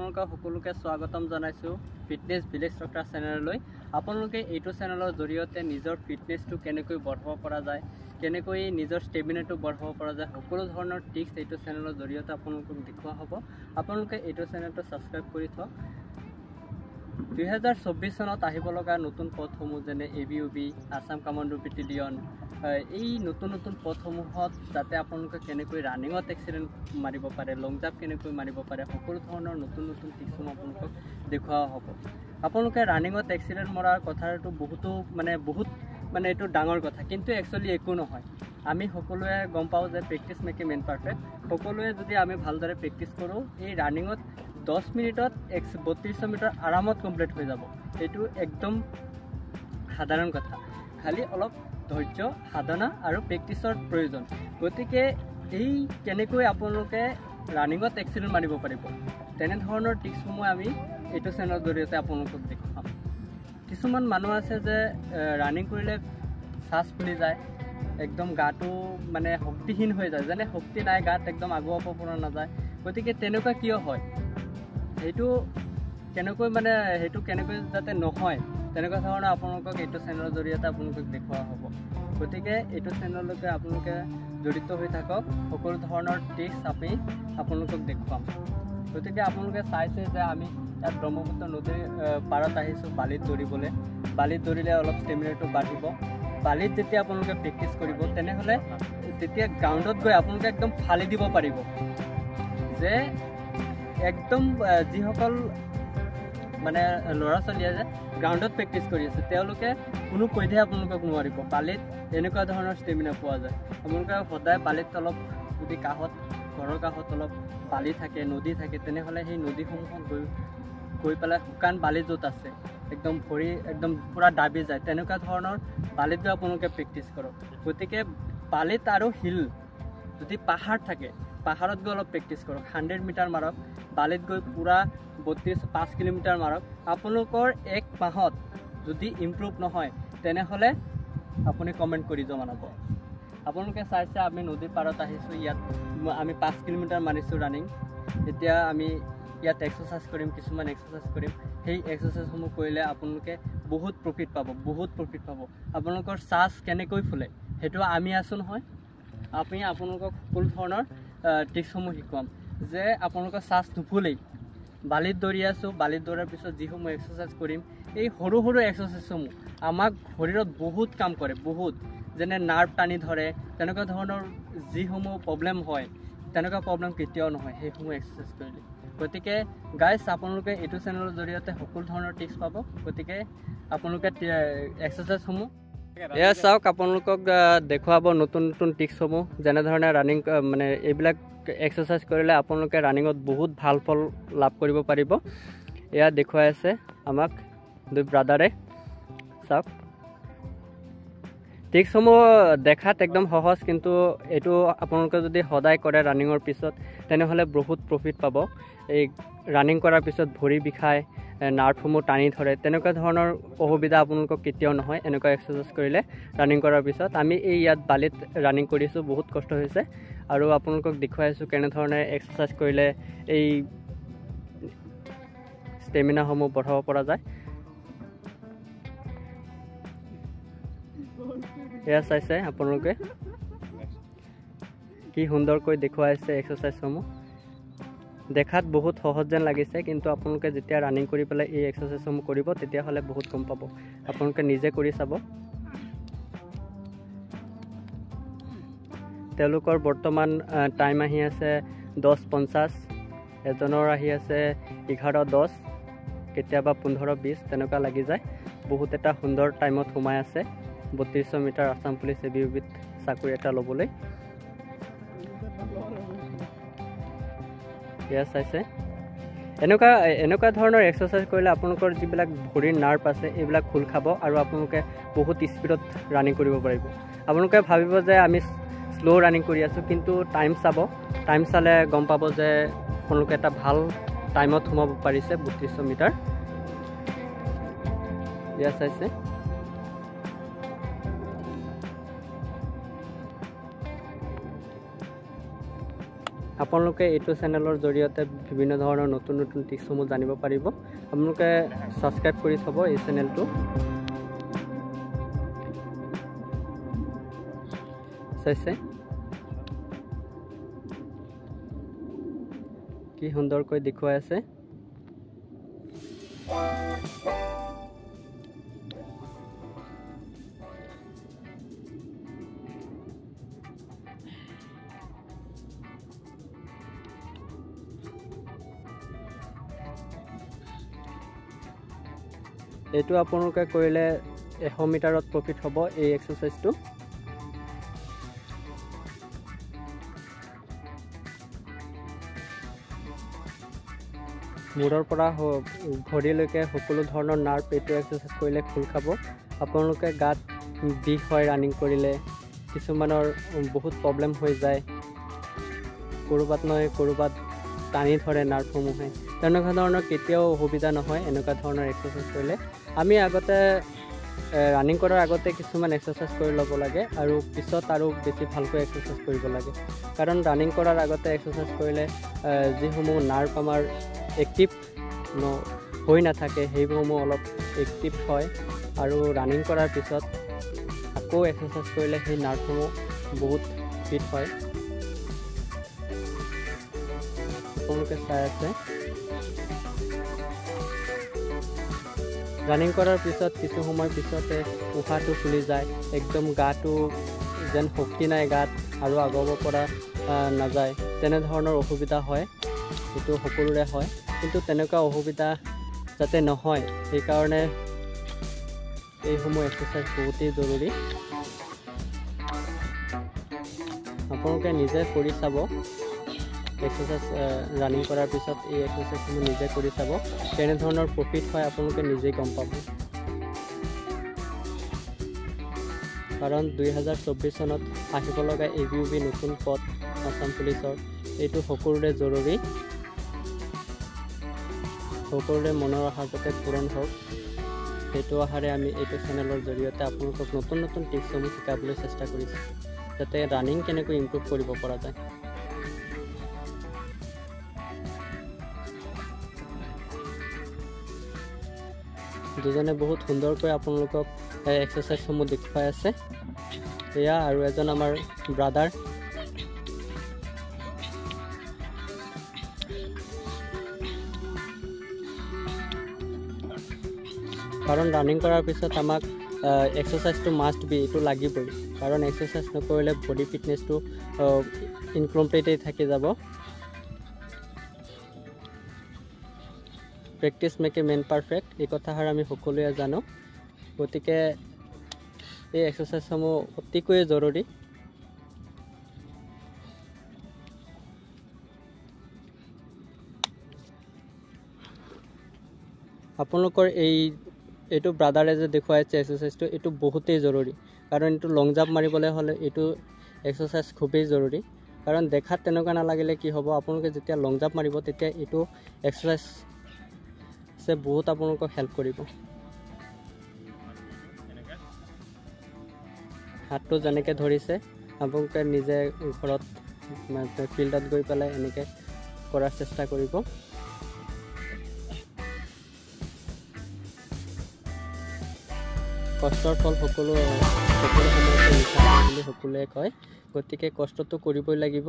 আপোনালোকক সকলোকে স্বাগতম জনাইছো ফিটনেছ ভিলেজ ডক্টৰ চেনেললৈ। আপোনালোকে এইটো চেনেলৰ জৰিয়তে নিজৰ ফিটনেছটো কেনেকৈ বঢ়াব পৰা যায়, কেনেকৈ নিজৰ ষ্টেমিনাটো বঢ়াব পৰা যায়, সকলো ধৰণৰ টিপছ এইটো চেনেলৰ জৰিয়তে আপোনালোকক দেখুওৱা হ'ব। আপোনালোকে এইটো চেনেলটো ছাবস্ক্ৰাইব কৰি থওক। 2024 চনত আহিব লগা নতুন পদসমূহ যেনে ABUB, আসাম কমাণ্ডো বেটেলিয়ন, এই নতুন নতুন পদসমূহত যাতে আপোনালোকে কেনেকৈ ৰানিঙত এক্সিলেণ্ট মাৰিব পাৰে, লং জাম্প কেনেকৈ মাৰিব পাৰে, সকলো ধৰণৰ নতুন নতুন টিপছসমূহ আপোনালোকক দেখুওৱা হ'ব। আপোনালোকে ৰানিঙত এক্সিলেণ্ট মৰাৰ কথাটো বহুত এইটো ডাঙৰ কথা, কিন্তু একচুৱেলি একো নহয়। আমি সকলোৱে গম পাওঁ যে practice make a man perfect. সকলোৱে যদি আমি ভালদৰে প্ৰেক্টিছ কৰোঁ, এই ৰানিঙত 10 মিনিটত 3200 মিটাৰ আৰামত কমপ্লিট হৈ যাব। এইটো একদম সাধাৰণ কথা, খালি অলপ ধৈৰ্য, সাধনা আৰু প্ৰেক্টিছৰ প্ৰয়োজন। গতিকে এই কেনেকৈ আপোনালোকে ৰানিঙত এক্সিলেণ্ট মাৰিব পাৰিব, তেনেধৰণৰ টিপছসমূহ আমি এইটো চেনেলৰ জৰিয়তে আপোনালোকক দেখুৱাম। কিছুমান মানুহ আছে যে ৰানিং কৰিলে শ্বাস ফুলি যায়, একদম গাটো শক্তিহীন হৈ যায়, যেনে শক্তি নাই গাত, একদম আগুৱাব পৰা নাযায়। গতিকে তেনেকুৱা কিয় হয়, সেইটো কেনেকৈ যাতে নহয়, তেনেকুৱা ধৰণৰ আপোনালোকক এইটো চেনেলৰ জৰিয়তে আপোনালোকক দেখুওৱা হ'ব। গতিকে এইটো চেনেললৈকে আপোনালোকে জড়িত হৈ থাকক, সকলো ধৰণৰ টিপছ আমি আপোনালোকক দেখুৱাম। গতিকে আপোনালোকে চাইছে যে আমি ইয়াত ব্ৰহ্মপুত্ৰ নদীৰ পাৰত আহিছোঁ বালিত দৌৰিবলৈ। বালিত দৌৰিলে অলপ ষ্টেমিনাটো বাঢ়িব। বালিত যেতিয়া আপোনালোকে প্ৰেক্টিছ কৰিব, তেনেহ'লে তেতিয়া গ্ৰাউণ্ডত গৈ আপোনালোকে একদম ফালি দিব পাৰিব যে একদম যিসকল ল'ৰা ছোৱালীয়ে যে গ্ৰাউণ্ডত প্ৰেক্টিছ কৰি আছে, তেওঁলোকে কোনো পধ্যে আপোনালোকক নোৱাৰিব। বালিত এনেকুৱা ধৰণৰ ষ্টেমিনা পোৱা যায়। আপোনালোকে সদায় বালিত অলপ যদি ঘৰৰ কাষত অলপ বালি থাকে, নদী থাকে, তেনেহ'লে সেই নদীসমূহত গৈ পেলাই শুকান বালি য'ত আছে, একদম ভৰি একদম পূৰা দাবি যায়, তেনেকুৱা ধৰণৰ বালিত গৈ আপোনালোকে প্ৰেক্টিছ কৰক। গতিকে বালিত আৰু হিল যদি পাহাৰ থাকে, পাহাৰত গৈ অলপ প্ৰেক্টিছ কৰক। 100 মিটাৰ মাৰক, বালিত গৈ পূৰা 5 কিলোমিটাৰ মাৰক। আপোনালোকৰ 1 মাহত যদি ইম্প্ৰুভ নহয়, তেনেহ'লে আপুনি কমেণ্ট কৰি জনাব। আপোনালোকে চাইছে আমি নদীৰ পাৰত আহিছোঁ, ইয়াত আমি 5 কিলোমিটাৰ মাৰিছোঁ ৰানিং। এতিয়া আমি ইয়াত এক্সাৰচাইজ কৰিম, কিছুমান এক্সাৰচাইজ কৰিম। সেই এক্সাৰচাইজসমূহ কৰিলে আপোনালোকে বহুত প্ৰফিট পাব। আপোনালোকৰ শ্বাস কেনেকৈ ফুলে সেইটো আমি আছোঁ নহয়, আমি আপোনালোকক সকলো ধৰণৰ টিপছসমূহ শিকাম যে আপোনালোকৰ শ্বাস নুফুলেই। বালিত দৌৰি আছোঁ, বালিত দৌৰাৰ পিছত যিসমূহ এক্সাৰচাইজ কৰিম, এই সৰু সৰু এক্সাৰচাইজসমূহ আমাক শৰীৰত বহুত কাম কৰে, যেনে নাৰ্ভ টানি ধৰে, তেনেকুৱা ধৰণৰ যিসমূহ প্ৰব্লেম হয়, তেনেকুৱা প্ৰব্লেম কেতিয়াও নহয় সেইসমূহ এক্সাৰচাইজ কৰিলে। গতিকে গাইজ, আপোনালোকে এইটো চেনেলৰ জৰিয়তে সকলো ধৰণৰ টিপছ পাব। গতিকে আপোনালোকে এক্সাৰচাইজসমূহ এয়া চাওক, আপোনালোকক দেখুৱাব নতুন নতুন টিপছসমূহ, যেনেধৰণে ৰানিং এইবিলাক এক্সাৰচাইজ কৰিলে আপোনালোকে ৰানিঙত বহুত ভাল ফল লাভ কৰিব পাৰিব। এয়া দেখুৱাই আছে আমাক 2 ব্ৰাদাৰে। চাওক, টিপছসমূহ দেখাত একদম সহজ, কিন্তু এইটো আপোনালোকে যদি সদায় কৰে ৰানিঙৰ পিছত, তেনেহ'লে বহুত প্ৰফিট পাব। এই ৰানিং কৰাৰ পিছত ভৰি বিষায়, নাৰ্ভসমূহ টানি ধৰে, তেনেকুৱা ধৰণৰ অসুবিধা আপোনালোকক কেতিয়াও নহয় এনেকুৱা এক্সাৰচাইজ কৰিলে ৰানিং কৰাৰ পিছত। আমি ইয়াত বালিত ৰানিং কৰিছোঁ, বহুত কষ্ট হৈছে, আৰু আপোনালোকক দেখুৱাইছোঁ কেনেধৰণে এক্সাৰচাইজ কৰিলে এই ষ্টেমিনাসমূহ বঢ়াব পৰা যায়। এয়া চাইছে আপোনালোকে কি সুন্দৰকৈ দেখুৱাইছে এক্সাৰচাইজসমূহ। দেখাত বহুত সহজ যেন লাগিছে, কিন্তু আপোনালোকে যেতিয়া ৰানিং কৰি পেলাই এই এক্সাৰচাইজসমূহ কৰিব, তেতিয়াহ'লে বহুত গম পাব। আপোনালোকে নিজে কৰি চাব। তেওঁলোকৰ বৰ্তমান টাইম আহি আছে 10:50, এজনৰ আহি আছে 11:10, কেতিয়াবা 15:20 তেনেকুৱা লাগি যায়। বহুত এটা সুন্দৰ টাইমত সোমাই আছে 3200 মিটাৰ আসাম পুলিচ ABUBত চাকৰি এটা ল'বলৈ। এয়া চাইছে, এনেকুৱা ধৰণৰ এক্সাৰচাইজ কৰিলে আপোনালোকৰ যিবিলাক ভৰিৰ নাৰ্ভ আছে, এইবিলাক খোল খাব, আৰু আপোনালোকে বহুত স্পীডত ৰানিং কৰিব পাৰিব। আপোনালোকে ভাবিব যে আমি শ্ল' ৰানিং কৰি আছোঁ, কিন্তু টাইম চালে গম পাব যে আপোনালোকে এটা ভাল টাইমত সোমাব পাৰিছে 3200 মিটাৰ। এয়া চাইছে, আপোনালোকে এইটো চেনেলৰ জৰিয়তে বিভিন্ন ধৰণৰ নতুন নতুন টিপছসমূহ জানিব পাৰিব। আপোনালোকে ছাবস্ক্ৰাইব কৰি থ'ব এই চেনেলটো। চাইছে কি সুন্দৰকৈ দেখুৱাই আছে। এইটো আপোনালোকে কৰিলে 100 মিটাৰত প্ৰফিট হ'ব এই এক্সাৰচাইজটো। মূৰৰ পৰা ভৰিলৈকে সকলো ধৰণৰ নাৰ্ভ এইটো এক্সাৰচাইজ কৰিলে খোল খাব। আপোনালোকে গাত বিষ হয় ৰানিং কৰিলে, কিছুমানৰ বহুত প্ৰব্লেম হৈ যায়, ক'ৰবাত নহয় ক'ৰবাত টানি ধৰে নাৰ্ভসমূহে, তেনেকুৱা ধৰণৰ কেতিয়াও অসুবিধা নহয় এনেকুৱা ধৰণৰ এক্সাৰচাইজ কৰিলে। আমি আগতে ৰানিং কৰাৰ আগতে কিছুমান এক্সাৰচাইজ কৰি ল'ব লাগে আৰু পিছত আৰু বেছি ভালকৈ এক্সাৰচাইজ কৰিব লাগে। কাৰণ ৰানিং কৰাৰ আগতে এক্সাৰচাইজ কৰিলে যিসমূহ নাৰ্ভ আমাৰ এক্টিভ হৈ নাথাকে সেইসমূহ অলপ এক্টিভ হয়, আৰু ৰানিং কৰাৰ পিছত আকৌ এক্সাৰচাইজ কৰিলে সেই নাৰ্ভসমূহ বহুত ফিট হয়। আপোনালোকে চাই আছে ৰানিং কৰাৰ পিছত কিছু সময় পিছতে উশাহটো ফুলি যায়, একদম গাটো যেন শক্তি নাই গাত আৰু আগুৱাব পৰা নাযায়, তেনেধৰণৰ অসুবিধা হয়। সেইটো সকলোৰে হয়, কিন্তু তেনেকুৱা অসুবিধা যাতে নহয় সেইকাৰণে এইসমূহ এক্সাৰচাইজ বহুতেই জৰুৰী। আপোনালোকে নিজে কৰি চাব, এক্সাৰচাইজ ৰানিং কৰাৰ পিছত এই এক্সাৰচাইজসমূহ নিজে কৰি চাব, কেনেধৰণৰ প্ৰফিট হয় আপোনালোকে নিজেই গম পাব। কাৰণ 2024 চনত আহিব লগা ABUB নতুন পদ আছাম পুলিচৰ, এইটো সকলোৰে জৰুৰী। সকলোৰে মনৰ আশা যাতে পূৰণ হওক, সেইটো আশাৰে আমি এইটো চেনেলৰ জৰিয়তে আপোনালোকক নতুন নতুন টিপছসমূহ শিকাবলৈ চেষ্টা কৰিছোঁ, যাতে ৰানিং কেনেকৈ ইমপ্ৰুভ কৰিব পৰা যায়। দুজনে বহুত সুন্দৰকৈ আপোনালোকক এক্সাৰচাইজসমূহ দেখুৱাই আছে। এয়া আৰু এজন আমাৰ ব্ৰাদাৰ। কাৰণ ৰানিং কৰাৰ পিছত আমাক এক্সাৰচাইজটো মাষ্ট বি, এইটো লাগিবই, কাৰণ এক্সাৰচাইজ নকৰিলে বডি ফিটনেছটো ইনকমপ্লিটেই থাকি যাব। Practice make a man perfect, এই কথাষাৰ আমি সকলোৱে জানো। গতিকে এই এক্সাৰচাইজসমূহ অতিকৈ জৰুৰী। আপোনালোকৰ এইটো ব্ৰাদাৰে যে দেখুৱাইছে এক্সাৰচাইজটো, এইটো বহুতেই জৰুৰী, কাৰণ এইটো লং জাম্প মাৰিবলৈ হ'লে এইটো এক্সাৰচাইজ খুবেই জৰুৰী। কাৰণ দেখাত তেনেকুৱা নালাগিলে কি হ'ব, আপোনালোকে যেতিয়া লং জাম্প মাৰিব তেতিয়া এইটো এক্সাৰচাইজে বহুত আপোনালোকক হেল্প কৰিব। হাতটো যেনেকৈ ধৰিছে আপোনালোকে নিজে ঘৰত ফিল্ডত গৈ পেলাই এনেকৈ কৰাৰ চেষ্টা কৰিব। কষ্টৰ ফল সকলো সময়তে মিঠা বুলি সকলোৱে কয়, গতিকে কষ্টটো কৰিবই লাগিব।